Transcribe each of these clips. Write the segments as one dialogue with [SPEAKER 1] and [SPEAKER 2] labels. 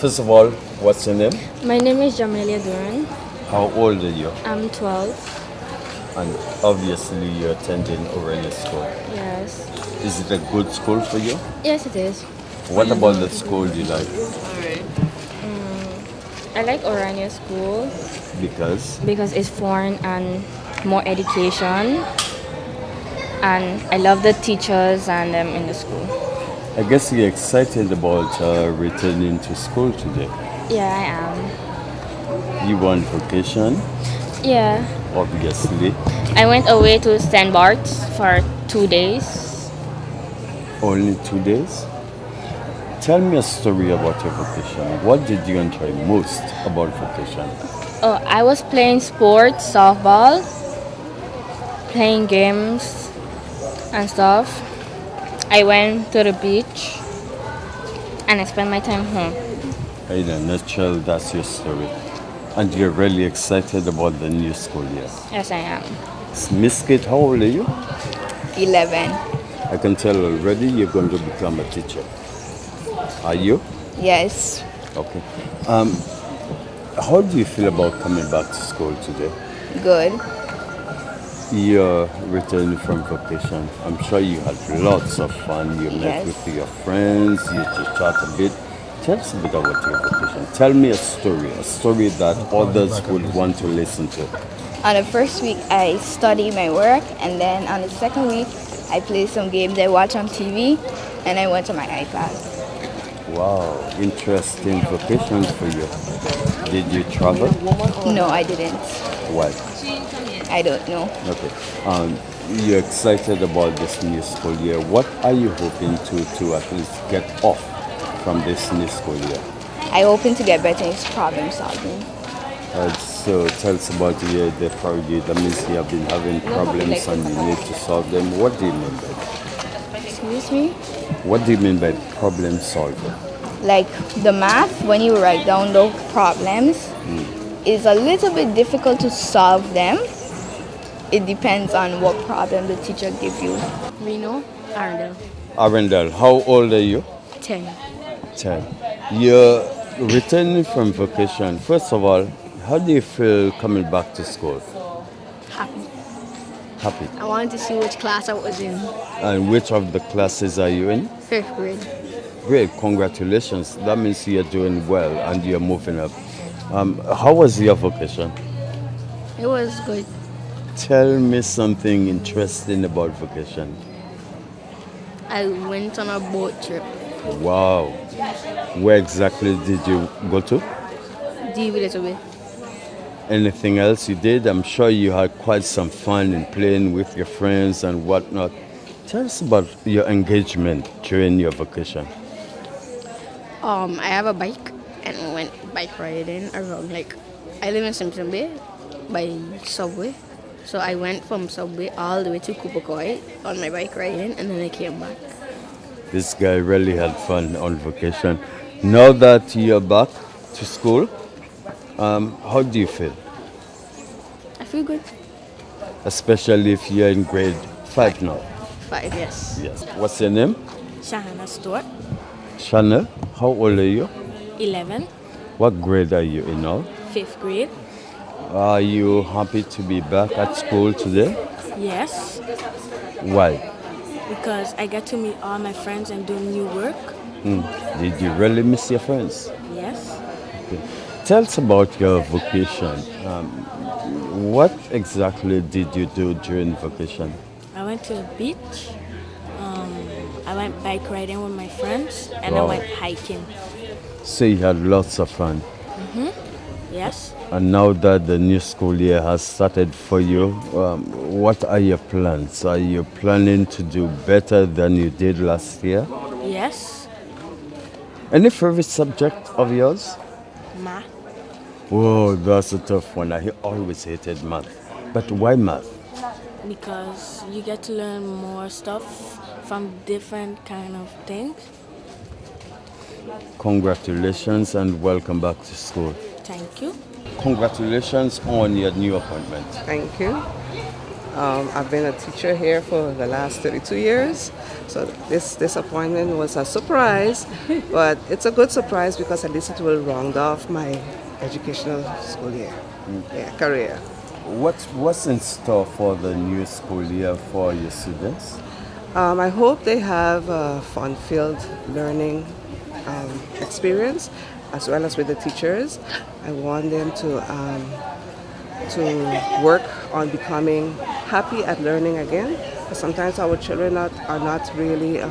[SPEAKER 1] First of all, what's your name?
[SPEAKER 2] My name is Jamelia Duran.
[SPEAKER 1] How old are you?
[SPEAKER 2] I'm 12.
[SPEAKER 1] And obviously you're attending Aurelia School.
[SPEAKER 2] Yes.
[SPEAKER 1] Is it a good school for you?
[SPEAKER 2] Yes, it is.
[SPEAKER 1] What about the school do you like?
[SPEAKER 2] I like Orania School
[SPEAKER 1] Because
[SPEAKER 2] it's foreign and more education. And I love the teachers and them in the school.
[SPEAKER 1] I guess you're excited about returning to school today.
[SPEAKER 2] Yeah, I am.
[SPEAKER 1] You want vacation,
[SPEAKER 2] Yeah.
[SPEAKER 1] obviously.
[SPEAKER 2] I went away to St. Bart's for 2 days.
[SPEAKER 1] Only 2 days? Tell me a story about your vacation. What did you enjoy most about vacation?
[SPEAKER 2] Oh, I was playing sports, softball, playing games and stuff. I went to the beach and I spent my time home.
[SPEAKER 1] In a nutshell, that's your story. And you're really excited about the new school year.
[SPEAKER 2] Yes, I am.
[SPEAKER 1] Miss Kate, how old are you?
[SPEAKER 3] 11.
[SPEAKER 1] I can tell already you're going to become a teacher. Are you?
[SPEAKER 3] Yes.
[SPEAKER 1] Okay. How do you feel about coming back to school today?
[SPEAKER 3] Good.
[SPEAKER 1] You're returning from vacation. I'm sure you had lots of fun. You met
[SPEAKER 3] Yes.
[SPEAKER 1] with your friends, you chat a bit. Tell us a bit about your vacation. Tell me a story that others would want to listen to.
[SPEAKER 3] On the first week, I studied my work, and then on the second week, I played some games I watched on TV, and I went to my iPad.
[SPEAKER 1] Wow, interesting vacation for you. Did you travel?
[SPEAKER 3] No, I didn't.
[SPEAKER 1] Why?
[SPEAKER 3] I don't know.
[SPEAKER 1] Okay. You're excited about this new school year. What are you hoping to at least get off from this new school year?
[SPEAKER 3] I hoping to get better in problem solving.
[SPEAKER 1] So tell us about the problem. That means you have been having problems and you need to solve them. What do you mean by that?
[SPEAKER 3] Excuse me?
[SPEAKER 1] What do you mean by problem solving?
[SPEAKER 3] Like the math, when you write down the problems, is a little bit difficult to solve them. It depends on what problem the teacher gives you.
[SPEAKER 2] Reno, Arundel,
[SPEAKER 1] Arundel, how old are you?
[SPEAKER 2] 10.
[SPEAKER 1] 10. You're returning from vacation. First of all, how do you feel coming back to school?
[SPEAKER 2] Happy.
[SPEAKER 1] Happy.
[SPEAKER 2] I wanted to see which class I was in.
[SPEAKER 1] And which of the classes are you in?
[SPEAKER 2] 5th grade.
[SPEAKER 1] Great, congratulations. That means you're doing well and you're moving up. How was your vacation?
[SPEAKER 2] It was good.
[SPEAKER 1] Tell me something interesting about vacation.
[SPEAKER 2] I went on a boat trip.
[SPEAKER 1] Wow. Where exactly did you go to?
[SPEAKER 2] Deep a little bit.
[SPEAKER 1] Anything else you did? I'm sure you had quite some fun in playing with your friends and whatnot. Tell us about your engagement during your vacation.
[SPEAKER 2] I have a bike and we went bike riding around I live in Simpson Bay by Subway. So I went from Subway all the way to Kupakoi on my bike riding and then I came back.
[SPEAKER 1] This guy really had fun on vacation. Now that you're back to school, how do you feel?
[SPEAKER 2] I feel good.
[SPEAKER 1] Especially if you're in grade 5 now.
[SPEAKER 2] 5, yes.
[SPEAKER 1] Yes. What's your name?
[SPEAKER 2] Shahana Stewart,
[SPEAKER 1] Chanel. How old are you?
[SPEAKER 2] 11,
[SPEAKER 1] What grade are you in now?
[SPEAKER 2] 5th grade.
[SPEAKER 1] Are you happy to be back at school today?
[SPEAKER 2] Yes,
[SPEAKER 1] Why?
[SPEAKER 2] because I get to meet all my friends and do new work.
[SPEAKER 1] Did you really miss your friends?
[SPEAKER 2] Yes.
[SPEAKER 1] Tell us about your vacation. What exactly did you do during vacation?
[SPEAKER 2] I went to the beach. I went bike riding with my friends and I
[SPEAKER 1] Wow.
[SPEAKER 2] went hiking.
[SPEAKER 1] So you had lots of fun.
[SPEAKER 2] Yes.
[SPEAKER 1] And now that the new school year has started for you, what are your plans? Are you planning to do better than you did last year?
[SPEAKER 2] Yes.
[SPEAKER 1] Any favorite subject of yours?
[SPEAKER 2] Math.
[SPEAKER 1] Whoa, that's a tough one. I always hated math. But why math?
[SPEAKER 2] Because you get to learn more stuff from different kind of things.
[SPEAKER 1] Congratulations and welcome back to school.
[SPEAKER 2] Thank you.
[SPEAKER 1] Congratulations on your new appointment.
[SPEAKER 4] Thank you. I've been a teacher here for the last 32 years, so this appointment was a surprise, but it's a good surprise because at least it will round off my educational school year, career.
[SPEAKER 1] What's in store for the new school year for your students?
[SPEAKER 4] I hope they have a fun-filled learning experience, as well as with the teachers. I want them to work on becoming happy at learning again. Because sometimes our children are not really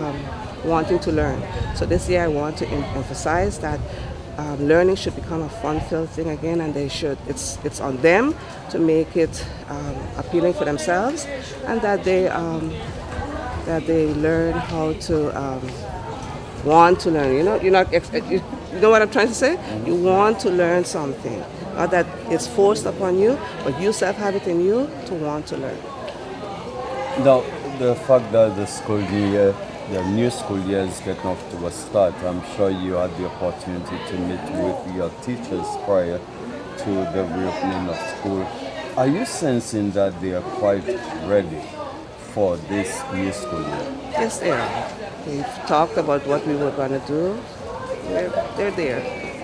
[SPEAKER 4] wanting to learn. So this year I want to emphasize that learning should become a fun-filled thing again, and it's on them to make it appealing for themselves, and that they learn how to want to learn. You know what I'm trying to say? You want to learn something, not that it's forced upon you, but you self have it in you to want to learn.
[SPEAKER 1] Now, the fact that the new school year is getting off to a start, I'm sure you had the opportunity to meet with your teachers prior to the reopening of school. Are you sensing that they are quite ready for this new school year?
[SPEAKER 4] Yes, they are. We've talked about what we were going to do. They're there.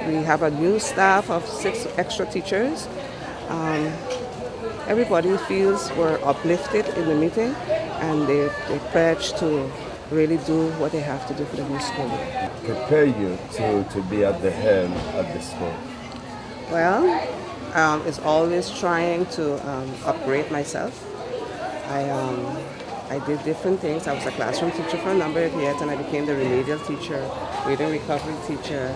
[SPEAKER 4] We have a new staff of 6 extra teachers. Everybody feels we're uplifted in the meeting, and they pledge to really do what they have to do for the new school year.
[SPEAKER 1] Prepare you to be at the helm at the school?
[SPEAKER 4] Well, it's always trying to upgrade myself. I did different things. I was a classroom teacher for a number of years, and I became the remedial teacher, reading recovery teacher.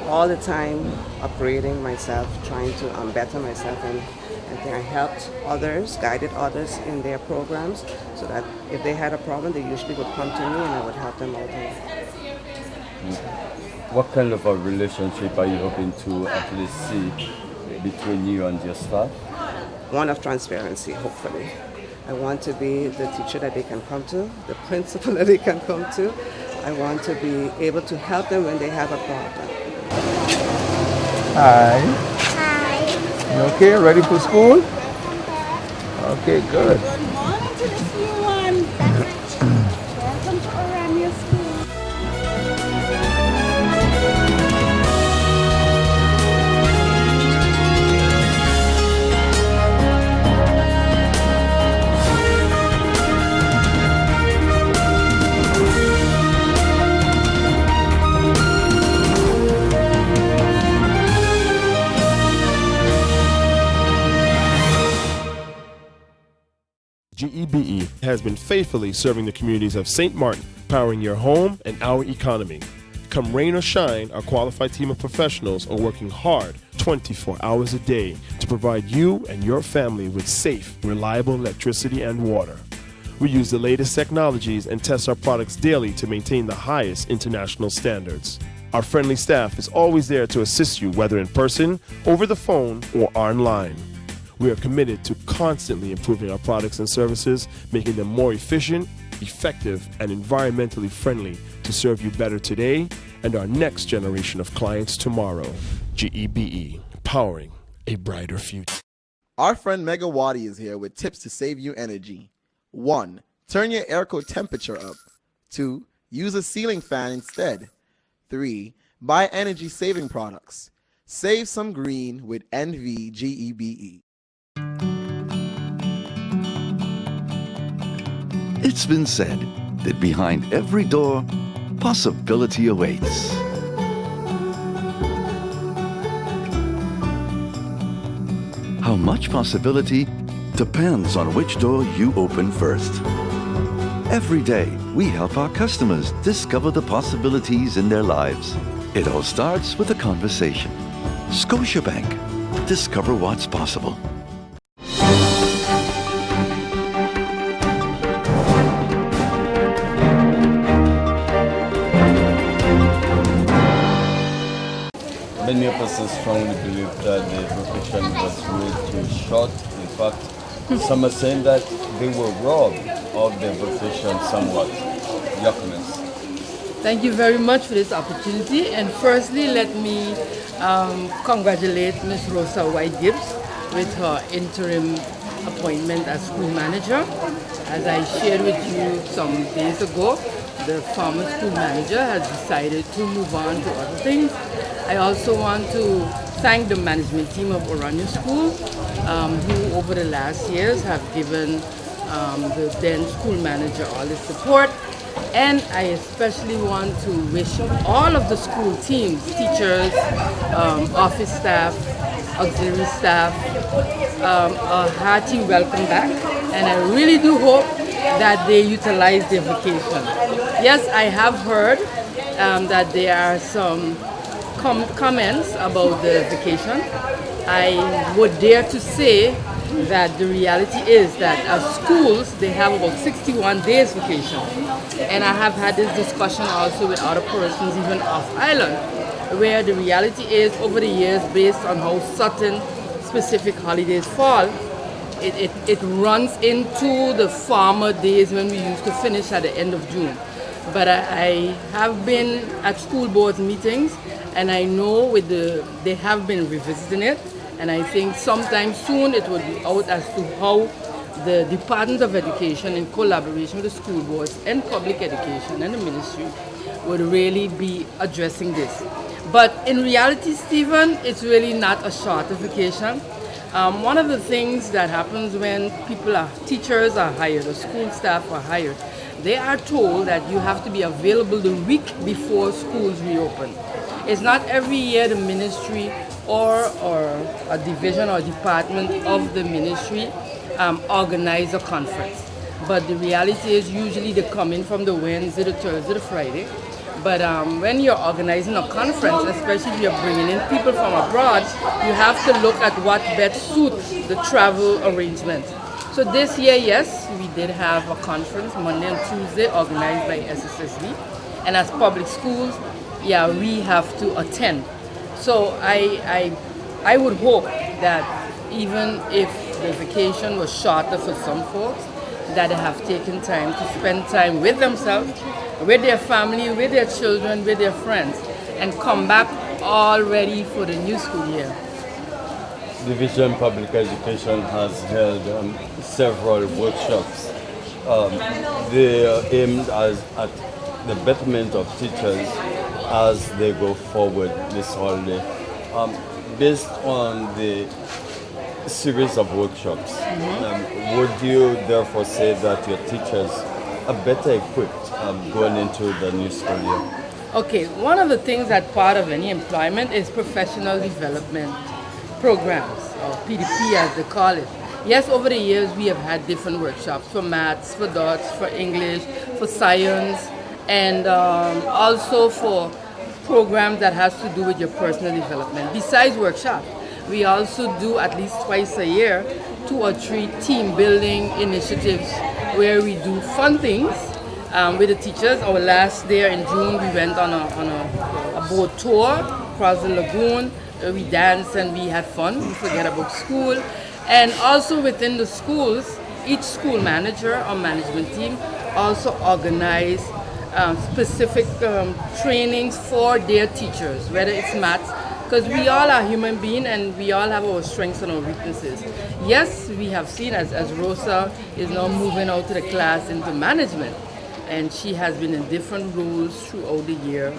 [SPEAKER 4] All the time upgrading myself, trying to better myself, and I helped others, guided others in their programs, so that if they had a problem, they usually would come to me and I would help them out.
[SPEAKER 1] What kind of a relationship are you hoping to at least see between you and your staff?
[SPEAKER 4] One of transparency, hopefully. I want to be the teacher that they can come to, the principal that they can come to. I want to be able to help them when they have a problem.
[SPEAKER 5] Hi. You okay? Ready for school? Okay, good.
[SPEAKER 6] Good morning to the new one. Welcome to Orania School.
[SPEAKER 7] GEBE has been faithfully serving the communities of St. Martin, powering your home and our economy. Come rain or shine, our qualified team of professionals are working hard 24 hours a day to provide you and your family with safe, reliable electricity and water. We use the latest technologies and test our products daily to maintain the highest international standards. Our friendly staff is always there to assist you, whether in person, over the phone, or online. We are committed to constantly improving our products and services, making them more efficient, effective, and environmentally friendly to serve you better today and our next generation of clients tomorrow. GEBE, powering a brighter future.
[SPEAKER 5] Our friend Megawati is here with tips to save you energy. 1. Turn your airco temperature up. 2. Use a ceiling fan instead. 3. Buy energy-saving products. Save some green with NVGEBE.
[SPEAKER 8] It's been said that behind every door, possibility awaits. How much possibility depends on which door you open first. Every day, we help our customers discover the possibilities in their lives. It all starts with a conversation. Scotiabank. Discover what's possible.
[SPEAKER 1] Many of us strongly believe that the profession was way too short. In fact, some are saying that they were robbed of their profession somewhat. Your comments?
[SPEAKER 9] Thank you very much for this opportunity. And firstly, let me congratulate Ms. Rosa White Gibbs with her interim appointment as school manager. As I shared with you some days ago, the former school manager has decided to move on to other things. I also want to thank the management team of Orania School, who over the last years have given the then school manager all the support. And I especially want to wish all of the school teams, teachers, office staff, auxiliary staff, a hearty welcome back. And I really do hope that they utilize their vacation. Yes, I have heard that there are some comments about the vacation. I would dare to say that the reality is that as schools, they have about 61 days vacation. And I have had this discussion also with other persons, even off island, where the reality is over the years, based on how certain specific holidays fall, it runs into the former days when we used to finish at the end of June. But I have been at school board meetings, and I know they have been revisiting it. And I think sometime soon it will be out as to how the Department of Education, in collaboration with the school boards and public education and the ministry, would really be addressing this. But in reality, Stephen, it's really not a shorter vacation. One of the things that happens when teachers are hired or school staff are hired, they are told that you have to be available the week before schools reopen. It's not every year the ministry or a division or department of the ministry organize a conference. But the reality is usually they come in from the Wednesday, the Thursday, the Friday. But when you're organizing a conference, especially if you're bringing in people from abroad, you have to look at what best suits the travel arrangements. So this year, yes, we did have a conference Monday and Tuesday organized by SSSB. And as public schools, yeah, we have to attend. So I would hope that even if the vacation was shorter for some folks, that they have taken time to spend time with themselves, with their family, with their children, with their friends, and come back all ready for the new school year.
[SPEAKER 1] Division Public Education has held several workshops. They are aimed at the betterment of teachers as they go forward this holiday. Based on the series of workshops, would you therefore say that your teachers are better equipped going into the new school year?
[SPEAKER 9] Okay, one of the things that part of any employment is professional development programs, or PDP as they call it. Yes, over the years we have had different workshops for maths, for dots, for English, for science, and also for programs that has to do with your personal development. Besides workshops, we also do at least twice a year 2 or 3 team building initiatives where we do fun things with the teachers. Our last day in June, we went on a boat tour across the lagoon. We danced and we had fun. We forget about school. And also within the schools, each school manager or management team also organize specific trainings for their teachers, whether it's maths, because we all are human beings and we all have our strengths and our weaknesses. Yes, we have seen as Rosa is now moving out to the class into management, and she has been in different roles throughout the year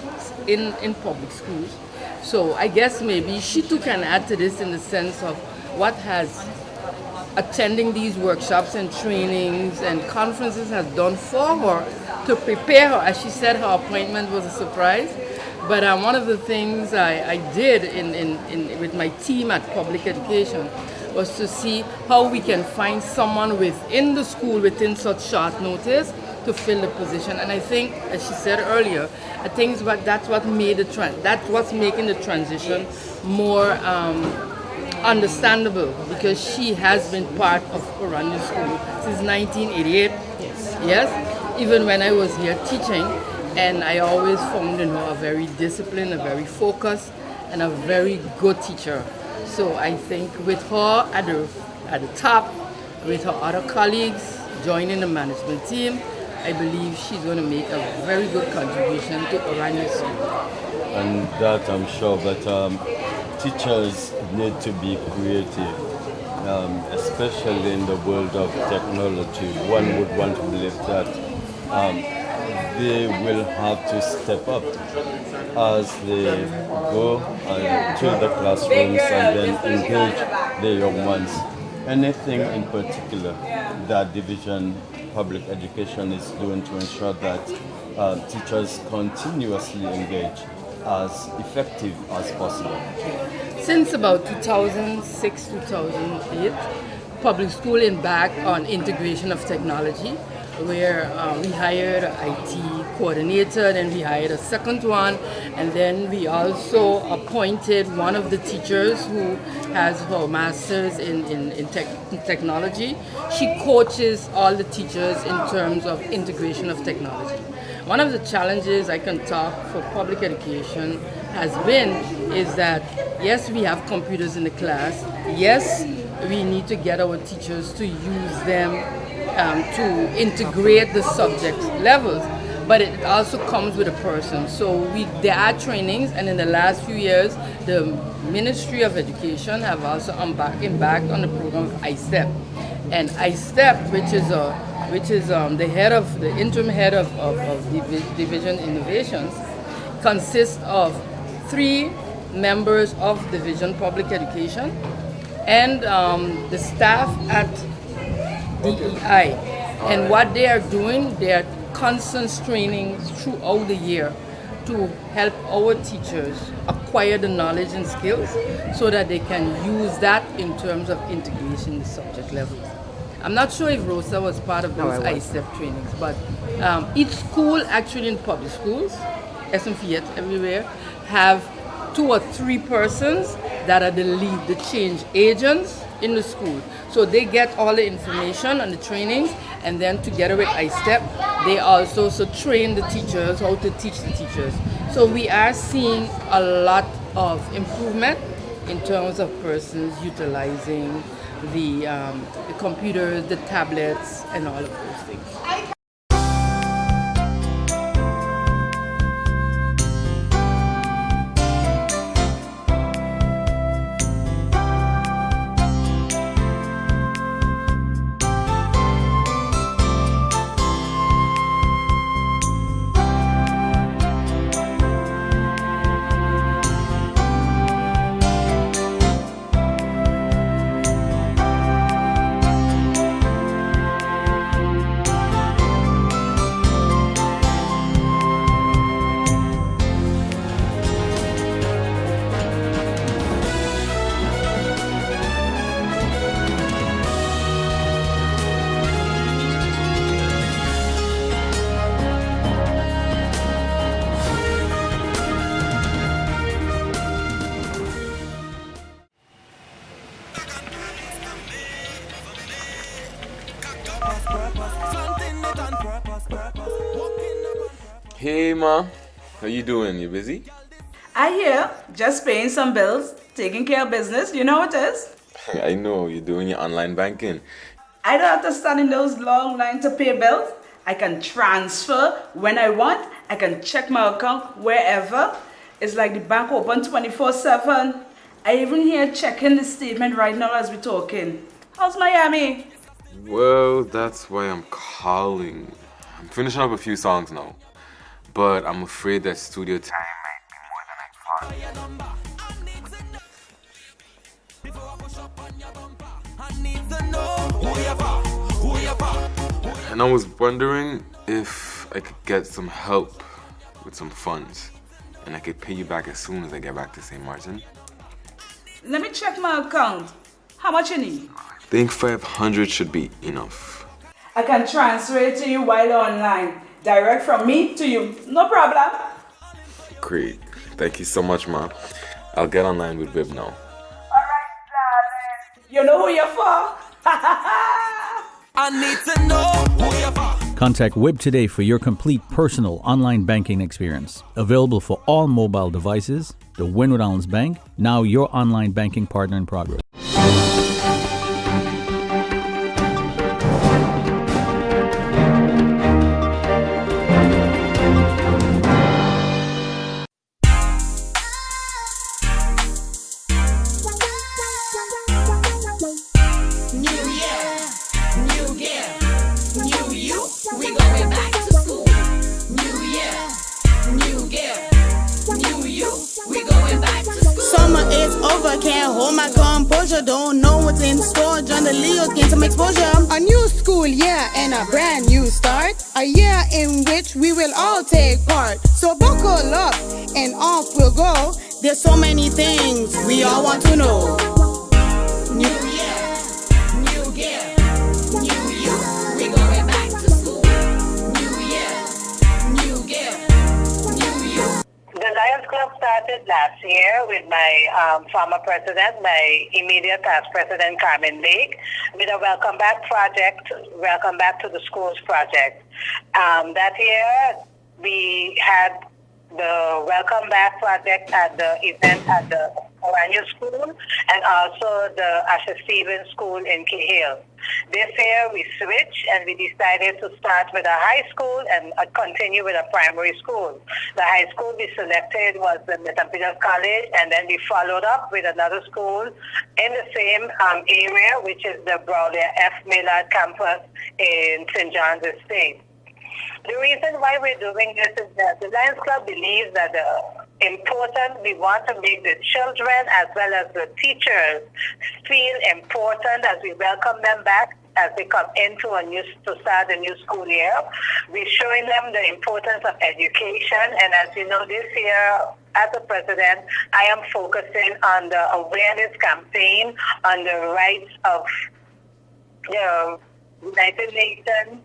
[SPEAKER 9] in public schools. So I guess maybe she too can add to this in the sense of what has attending these workshops and trainings and conferences has done for her to prepare her. As she said, her appointment was a surprise. But one of the things I did with my team at Public Education was to see how we can find someone within the school within such short notice to fill the position. And I think, as she said earlier, I think that's what made that's what's making the transition more understandable, because she has been part of Orania School since 1988. Yes, even when I was here teaching, and I always found in her a very disciplined, a very focused, and a very good teacher. So I think with her at the top, with her other colleagues joining the management team, I believe she's going to make a very good contribution to Orania School.
[SPEAKER 1] And that I'm sure, but teachers need to be creative. especially in the world of technology, one would want to believe that they will have to step up as they go to the classrooms and then engage the young ones. Anything in particular that Division Public Education is doing to ensure that teachers continuously engage as effective as possible?
[SPEAKER 9] Since about 2006, 2008, public school embarked on integration of technology, where we hired an IT coordinator, then we hired a second one, and then we also appointed one of the teachers who has her master's in technology. She coaches all the teachers in terms of integration of technology. One of the challenges I can talk for public education has been is that yes, we have computers in the class. Yes, we need to get our teachers to use them to integrate the subject levels, but it also comes with a person. So there are trainings, and in the last few years, the Ministry of Education have also embarked on the program of ISTEP. And ISTEP, which is the interim head of Division Innovations, consists of 3 members of Division Public Education and the staff at DEI. And what they are doing, they are constant trainings throughout the year to help our teachers acquire the knowledge and skills so that they can use that in terms of integration the subject levels. I'm not sure if Rosa was part of those ISTEP trainings, but each school, actually in public schools, SMFIET everywhere, have 2 or 3 persons that are the lead, the change agents in the school. So they get all the information and the trainings, and then together with ISTEP, they also train the teachers how to teach the teachers. So we are seeing a lot of improvement in terms of persons utilizing the computers, the tablets, and all of those things.
[SPEAKER 10] Hey ma, how you doing? You busy?
[SPEAKER 6] I hear, just paying some bills, taking care of business, you know what it is?
[SPEAKER 10] I know, you're doing your online banking.
[SPEAKER 6] I don't have to stand in those long lines to pay bills. I can transfer when I want. I can check my account wherever. It's like the bank open 24/7. I even here checking the statement right now as we're talking. How's Miami?
[SPEAKER 10] Well, that's why I'm calling. I'm finishing up a few songs now, but I'm afraid that studio time might be more than I thought. And I was wondering if I could get some help with some funds, and I could pay you back as soon as I get back to St. Martin.
[SPEAKER 6] Let me check my account. How much you need?
[SPEAKER 10] I think 500 should be enough.
[SPEAKER 6] I can transfer it to you while online. Direct from me to you. No problem.
[SPEAKER 10] Great. Thank you so much, Ma. I'll get online with Viv now.
[SPEAKER 6] Alright, darling. You know who you're for?
[SPEAKER 11] I need to know who you're for.
[SPEAKER 12] Contact Wib today for your complete personal online banking experience. Available for all mobile devices. The Wynwood Islands Bank, now your online banking partner in progress.
[SPEAKER 13] closure. Don't know what's in store. John the Leo's gain some exposure. A new school year and a brand new start. A year in which we will all take part. So buckle up and off we'll go. There's so many things we all want to know. New year, new gear, new you. We going back to school. New year, new gear, new you.
[SPEAKER 14] The Lions Club started last year with my former president, my immediate past president, Carmen Lake, with a Welcome Back project, Welcome Back to the Schools project. That year, we had the Welcome Back project at the event at the Oranje School and also the Asher Stevens School in Cahill. This year we switched and we decided to start with a high school and continue with a primary school. The high school we selected was the St. Peter's College, and then we followed up with another school in the same area, which is the Browder F. Maynard campus in St. John's Estate. The reason why we're doing this is that the Lions Club believes that we want to make the children as well as the teachers feel important as we welcome them back as they come into to start a new school year. We're showing them the importance of education, and as you know, this year, as a president, I am focusing on the awareness campaign on the rights of the United Nations,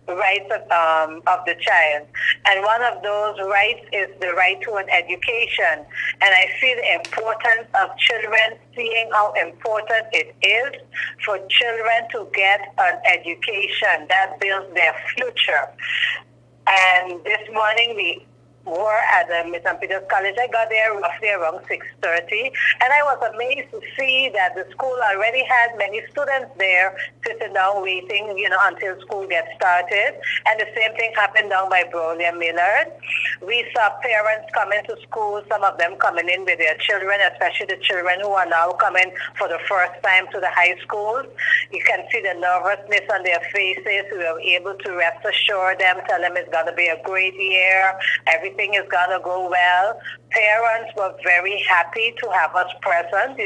[SPEAKER 14] rights of the child. And one of those rights is the right to an education. And I see the importance of children seeing how important it is for children to get an education that builds their future. And this morning we were at the St. Peter's College. I got there roughly around 6:30, and I was amazed to see that the school already had many students there sitting down waiting, until school gets started. And the same thing happened down by Broly and Millard. We saw parents coming to school, some of them coming in with their children, especially the children who are now coming for the first time to the high school. You can see the nervousness on their faces. We were able to rest assure them, tell them it's going to be a great year. Everything is going to go well. Parents were very happy to have us present,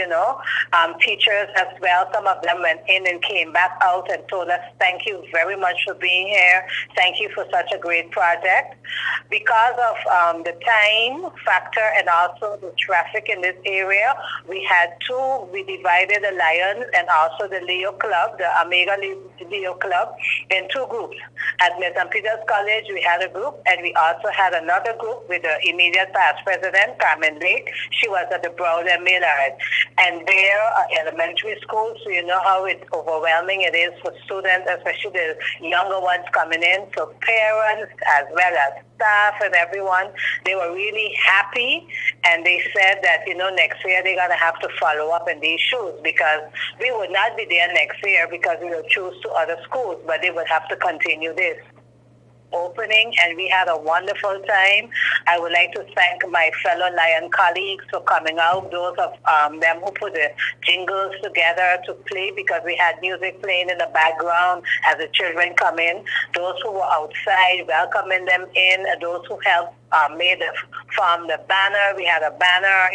[SPEAKER 14] teachers as well. Some of them went in and came back out and told us, thank you very much for being here. Thank you for such a great project. Because of the time factor and also the traffic in this area, we divided the Lions and also the Leo Club, the Omega Leo Club, in two groups. At St. Peter's College, we had a group, and we also had another group with the immediate past president, Carmen Lake. She was at the Browder Millard. And there are elementary schools, so you know how overwhelming it is for students, especially the younger ones coming in. So parents as well as staff and everyone, they were really happy, and they said that, next year they're going to have to follow up in these shoes because we would not be there next year because we will choose to other schools, but they would have to continue this opening, and we had a wonderful time. I would like to thank my fellow Lion colleagues for coming out, those of them who put the jingles together to play, because we had music playing in the background as the children come in, those who were outside welcoming them in, those who helped from the banner. We had a banner,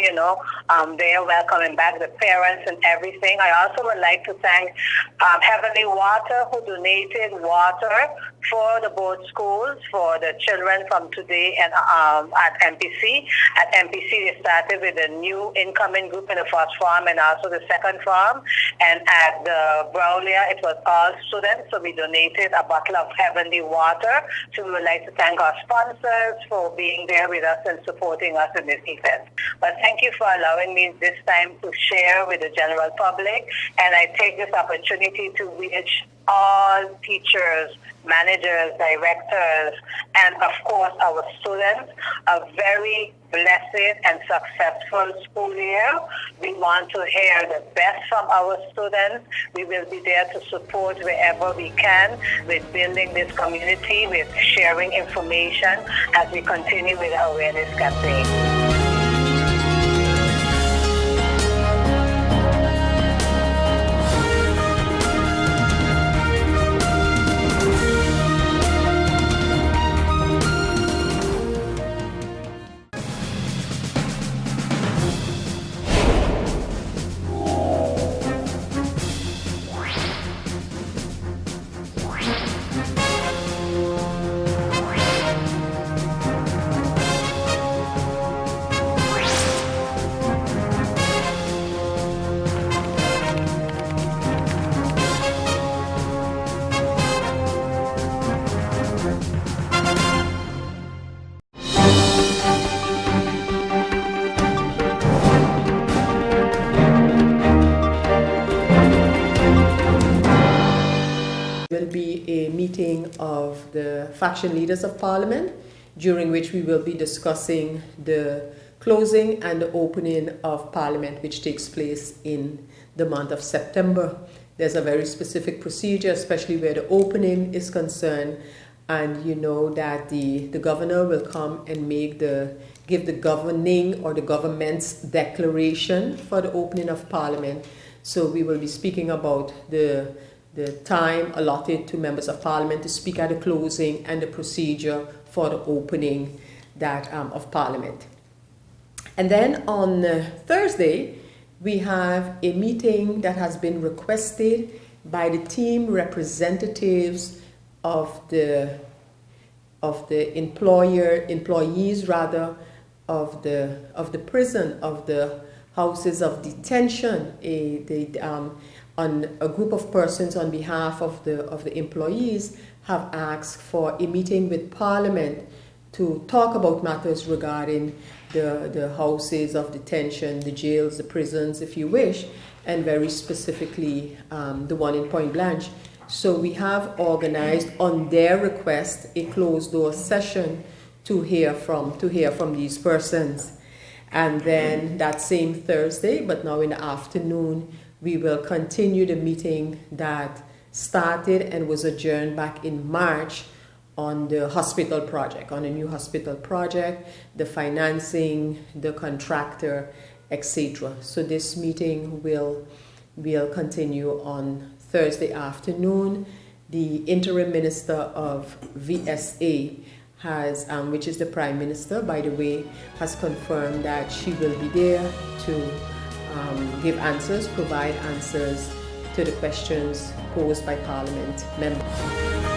[SPEAKER 14] there welcoming back the parents and everything. I also would like to thank Heavenly Water, who donated water for the both schools for the children from today and at MPC. At MPC, they started with a new incoming group in the first farm and also the second farm. And at the Browlia, it was all students, so we donated a bottle of Heavenly Water. So we would like to thank our sponsors for being there with us and supporting us in this event. But thank you for allowing me this time to share with the general public. And I take this opportunity to wish all teachers, managers, directors, and of course our students a very blessed and successful school year. We want to hear the best from our students. We will be there to support wherever we can with building this community, with sharing information as we continue with our awareness campaign.
[SPEAKER 15] to be a meeting of the faction leaders of Parliament, during which we will be discussing the closing and the opening of Parliament, which takes place in the month of September. There's a very specific procedure, especially where the opening is concerned, and you know that the governor will come and give the governing or the government's declaration for the opening of Parliament. So we will be speaking about the time allotted to members of Parliament to speak at the closing and the procedure for the opening of Parliament. And then on Thursday, we have a meeting that has been requested by the team representatives of the employees of the prison, of the houses of detention. On a group of persons on behalf of the employees have asked for a meeting with Parliament to talk about matters regarding the houses of detention, the jails, the prisons, if you wish, and very specifically the one in Point Blanche. So we have organized on their request a closed-door session to hear from these persons. And then that same Thursday, but now in the afternoon, we will continue the meeting that started and was adjourned back in March on the hospital project, on a new hospital project, the financing, the contractor, etc. So this meeting will continue on Thursday afternoon. The interim minister of VSA has, which is the Prime Minister, by the way, has confirmed that she will be there to give answers, provide answers to the questions posed by Parliament members.